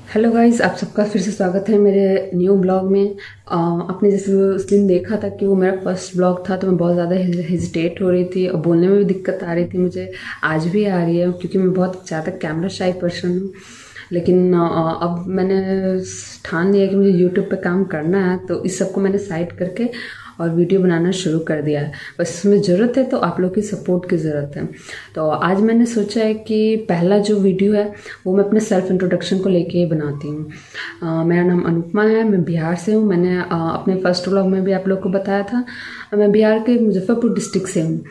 Hello guys, आप सबका फिर से स्वागत है मेरे न्यू ब्लॉग में। आपने जैसे उस दिन देखा था कि वो मेरा फर्स्ट ब्लॉग था, तो मैं बहुत ज़्यादा हेजिटेट हो रही थी और बोलने में भी दिक्कत आ रही थी मुझे। आज भी आ रही है क्योंकि मैं बहुत ज़्यादा कैमरा शाई पर्सन हूँ। लेकिन अब मैंने ठान लिया कि मुझे यूट्यूब पे काम करना है, तो इस सब को मैंने साइड करके और वीडियो बनाना शुरू कर दिया है। बस इसमें ज़रूरत है तो आप लोग की सपोर्ट की ज़रूरत है। तो आज मैंने सोचा है कि पहला जो वीडियो है वो मैं अपने सेल्फ इंट्रोडक्शन को लेके ही बनाती हूँ। मेरा नाम अनुपमा है, मैं बिहार से हूँ। मैंने अपने फर्स्ट व्लॉग में भी आप लोग को बताया था। मैं बिहार के मुजफ्फरपुर डिस्ट्रिक्ट से हूँ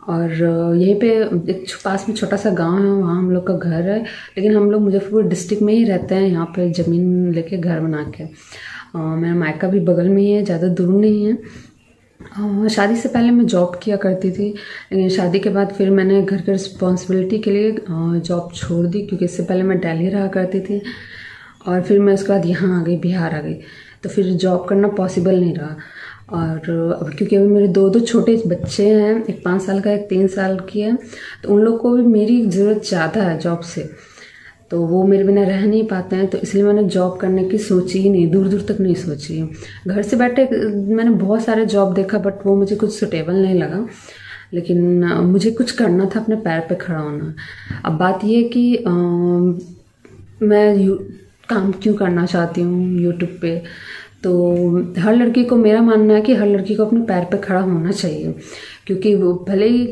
और यहीं पे एक पास में छोटा सा गांव है, वहाँ हम लोग का घर है। लेकिन हम लोग मुजफ्फरपुर डिस्ट्रिक्ट में ही रहते हैं, यहाँ पे ज़मीन लेके घर बना के। मेरा मायका भी बगल में ही है, ज़्यादा दूर नहीं है। शादी से पहले मैं जॉब किया करती थी, लेकिन शादी के बाद फिर मैंने घर के रिस्पॉन्सिबिलिटी के लिए जॉब छोड़ दी, क्योंकि इससे पहले मैं दिल्ली रहा करती थी। और फिर मैं उसके बाद यहाँ आ गई, बिहार आ गई। तो फिर जॉब करना पॉसिबल नहीं रहा। और अब क्योंकि अभी मेरे दो छोटे बच्चे हैं, एक 5 साल का, एक 3 साल की है, तो उन लोग को भी मेरी ज़रूरत ज़्यादा है जॉब से। तो वो मेरे बिना रह नहीं पाते हैं, तो इसलिए मैंने जॉब करने की सोची ही नहीं, दूर दूर तक नहीं सोची। घर से बैठे मैंने बहुत सारे जॉब देखा, बट वो मुझे कुछ सुटेबल नहीं लगा। लेकिन मुझे कुछ करना था, अपने पैर पे खड़ा होना। अब बात ये है कि मैं काम क्यों करना चाहती हूँ यूट्यूब पे। तो हर लड़की को, मेरा मानना है कि हर लड़की को अपने पैर पे खड़ा होना चाहिए। क्योंकि वो भले ही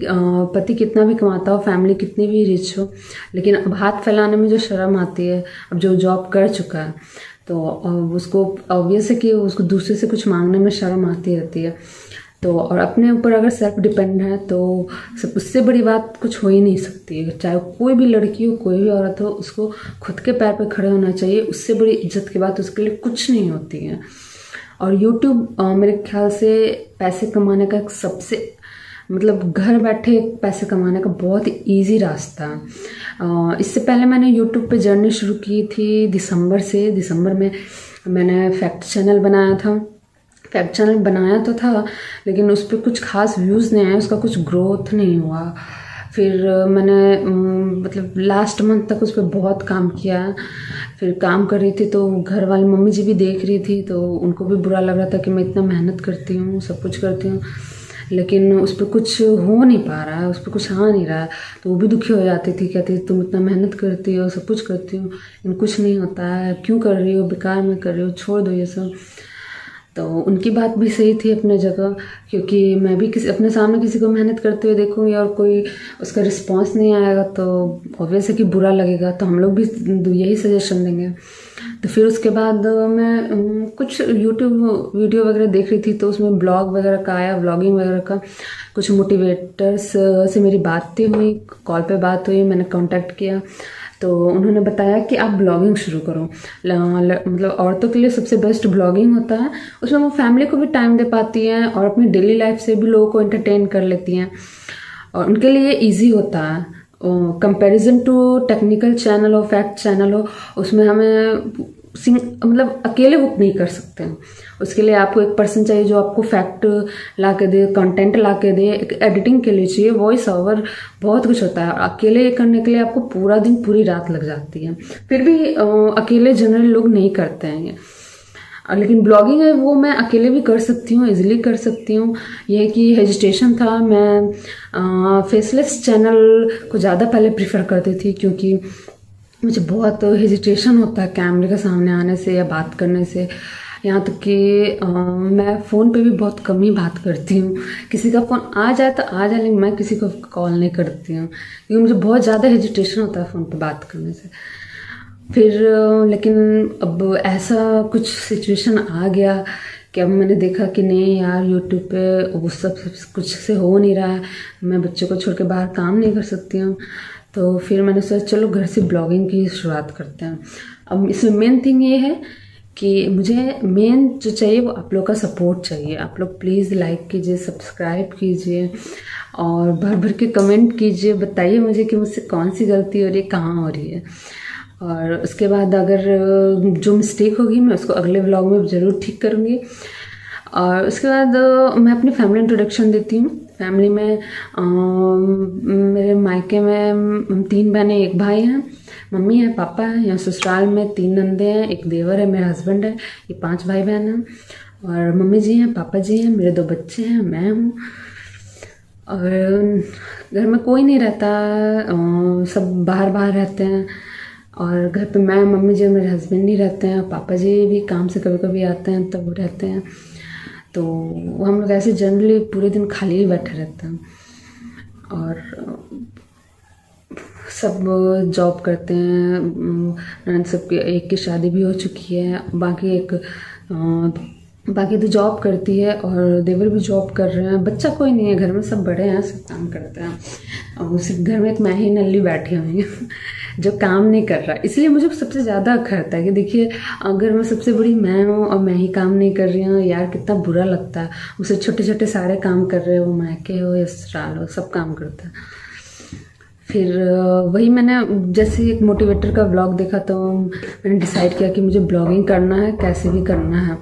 पति कितना भी कमाता हो, फैमिली कितनी भी रिच हो, लेकिन अब हाथ फैलाने में जो शर्म आती है, अब जो जॉब कर चुका है तो उसको ऑब्वियस है कि उसको दूसरे से कुछ मांगने में शर्म आती रहती है। तो और अपने ऊपर अगर सेल्फ डिपेंड है तो सब, उससे बड़ी बात कुछ हो ही नहीं सकती है। चाहे कोई भी लड़की हो, कोई भी औरत हो, उसको खुद के पैर पे खड़े होना चाहिए। उससे बड़ी इज्जत की बात उसके लिए कुछ नहीं होती है। और यूट्यूब मेरे ख्याल से पैसे कमाने का एक सबसे, मतलब घर बैठे पैसे कमाने का बहुत इजी रास्ता है। इससे पहले मैंने यूट्यूब पे जर्नी शुरू की थी दिसंबर में मैंने फैक्ट चैनल बनाया था। फैक्ट चैनल बनाया तो था, लेकिन उस पर कुछ खास व्यूज़ नहीं आए, उसका कुछ ग्रोथ नहीं हुआ। फिर मैंने मतलब लास्ट मंथ तक उस पर बहुत काम किया। फिर काम कर रही थी तो घर वाली मम्मी जी भी देख रही थी, तो उनको भी बुरा लग रहा था कि मैं इतना मेहनत करती हूँ, सब कुछ करती हूँ, लेकिन उस पर कुछ हो नहीं पा रहा है, उस पर कुछ आ नहीं रहा है। तो वो भी दुखी हो जाती थी, कहती तुम इतना मेहनत करती हो, सब कुछ करती हो, लेकिन कुछ नहीं होता है, क्यों कर रही हो, बेकार में कर रही हो, छोड़ दो ये सब। तो उनकी बात भी सही थी अपने जगह, क्योंकि मैं भी किसी अपने सामने किसी को मेहनत करते हुए देखूंगी और कोई उसका रिस्पांस नहीं आएगा तो ऑब्वियस है कि बुरा लगेगा। तो हम लोग भी यही सजेशन देंगे। तो फिर उसके बाद मैं कुछ यूट्यूब वीडियो वगैरह देख रही थी, तो उसमें ब्लॉग वगैरह का आया, व्लॉगिंग वगैरह का। कुछ मोटिवेटर्स से मेरी बातें हुई, कॉल पे बात हुई, मैंने कांटेक्ट किया, तो उन्होंने बताया कि आप ब्लॉगिंग शुरू करो। मतलब औरतों के लिए सबसे बेस्ट ब्लॉगिंग होता है, उसमें वो फैमिली को भी टाइम दे पाती हैं और अपनी डेली लाइफ से भी लोगों को एंटरटेन कर लेती हैं, और उनके लिए इजी होता है कंपैरिजन टू टेक्निकल चैनल हो, फैक्ट चैनल हो। उसमें हमें मतलब अकेले बुक नहीं कर सकते हैं। उसके लिए आपको एक पर्सन चाहिए जो आपको फैक्ट ला के दे, कंटेंट ला के दे, एक एडिटिंग के लिए चाहिए, वॉइस ओवर, बहुत कुछ होता है। अकेले करने के लिए आपको पूरा दिन पूरी रात लग जाती है। फिर भी अकेले जनरल लोग नहीं करते हैं ये। लेकिन ब्लॉगिंग है वो मैं अकेले भी कर सकती हूँ, इजीली कर सकती हूँ। यह कि हेजिटेशन था, मैं फेसलेस चैनल को ज़्यादा पहले प्रीफर करती थी, क्योंकि मुझे बहुत हेजिटेशन होता है कैमरे के सामने आने से या बात करने से। यहाँ तक कि मैं फ़ोन पे भी बहुत कम ही बात करती हूँ। किसी का फ़ोन आ जाए तो आ जाए, लेकिन मैं किसी को कॉल नहीं करती हूँ, क्योंकि मुझे बहुत ज़्यादा हेजिटेशन होता है फ़ोन पे बात करने से। फिर लेकिन अब ऐसा कुछ सिचुएशन आ गया कि अब मैंने देखा कि नहीं यार, यूट्यूब पे वो सब कुछ से हो नहीं रहा है, मैं बच्चों को छोड़ के बाहर काम नहीं कर सकती हूँ। तो फिर मैंने सोचा चलो घर से ब्लॉगिंग की शुरुआत करते हैं। अब इसमें मेन थिंग ये है कि मुझे मेन जो चाहिए वो आप लोग का सपोर्ट चाहिए। आप लोग प्लीज़ लाइक कीजिए, सब्सक्राइब कीजिए और भर भर के कमेंट कीजिए, बताइए मुझे कि मुझसे कौन सी गलती हो रही है, कहाँ हो रही है। और उसके बाद अगर जो मिस्टेक होगी मैं उसको अगले व्लॉग में ज़रूर ठीक करूँगी। और उसके बाद मैं अपनी फैमिली इंट्रोडक्शन देती हूँ। फैमिली में मेरे मायके में 3 बहनें 1 भाई हैं। मम्मी है, पापा है, यहाँ ससुराल में 3 नंदे हैं, एक देवर है, मेरा हस्बैंड है, ये 5 भाई बहन हैं। और मम्मी जी हैं, पापा जी हैं, मेरे 2 बच्चे हैं, मैं हूँ। और घर में कोई नहीं रहता, सब बाहर बाहर रहते हैं। और घर पे मैं, मम्मी जी और मेरे हस्बैंड नहीं रहते हैं। पापा जी भी काम से कभी कभी आते हैं तब वो रहते हैं। तो हम लोग ऐसे जनरली पूरे दिन खाली ही बैठे रहते हैं। और सब जॉब करते हैं। ननद सबकी एक की शादी भी हो चुकी है, बाकी तो जॉब करती है और देवर भी जॉब कर रहे हैं। बच्चा कोई नहीं है घर में, सब बड़े हैं, सब काम करते हैं। और सिर्फ घर में एक मैं ही नल्ली बैठी हुई हूँ जो काम नहीं कर रहा। इसलिए मुझे सबसे ज़्यादा अखरता है कि देखिए, अगर मैं सबसे बड़ी मैं हूँ और मैं ही काम नहीं कर रही हूँ, यार कितना बुरा लगता है। उसे छोटे छोटे सारे काम कर रहे हो, मायके हो या ससुराल हो, सब काम करता है। फिर वही मैंने जैसे एक मोटिवेटर का ब्लॉग देखा तो मैंने डिसाइड किया कि मुझे ब्लॉगिंग करना है, कैसे भी करना है।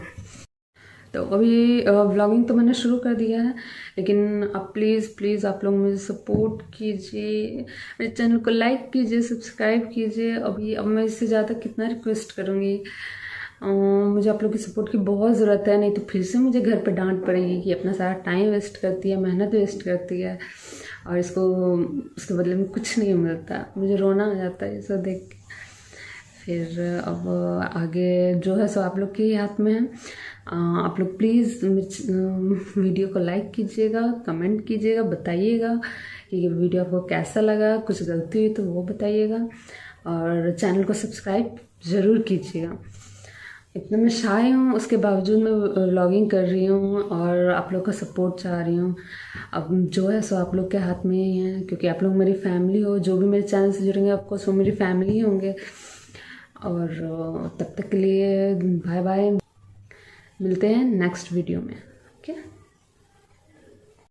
तो अभी व्लॉगिंग तो मैंने शुरू कर दिया है, लेकिन अब प्लीज़ आप लोग मुझे सपोर्ट कीजिए, मेरे चैनल को लाइक कीजिए, सब्सक्राइब कीजिए। अब मैं इससे ज़्यादा कितना रिक्वेस्ट करूँगी। मुझे आप लोग की सपोर्ट की बहुत ज़रूरत है, नहीं तो फिर से मुझे घर पे डांट पड़ेगी कि अपना सारा टाइम वेस्ट करती है, मेहनत वेस्ट करती है और उसके बदले में कुछ नहीं मिलता। मुझे रोना आ जाता है ये सब देख के। फिर अब आगे जो है सो आप लोग के ही हाथ में है। आप लोग प्लीज़ वीडियो को लाइक कीजिएगा, कमेंट कीजिएगा, बताइएगा कि वीडियो आपको कैसा लगा। कुछ गलती हुई तो वो बताइएगा और चैनल को सब्सक्राइब ज़रूर कीजिएगा। इतना मैं शाय हूँ, उसके बावजूद मैं व्लॉगिंग कर रही हूँ और आप लोग का सपोर्ट चाह रही हूँ। अब जो है सो आप लोग के हाथ में ही है, क्योंकि आप लोग मेरी फैमिली हो। जो भी मेरे चैनल से जुड़ेंगे आपको सो मेरी फैमिली ही होंगे। और तब तक के लिए बाय बाय, मिलते हैं नेक्स्ट वीडियो में। ओके।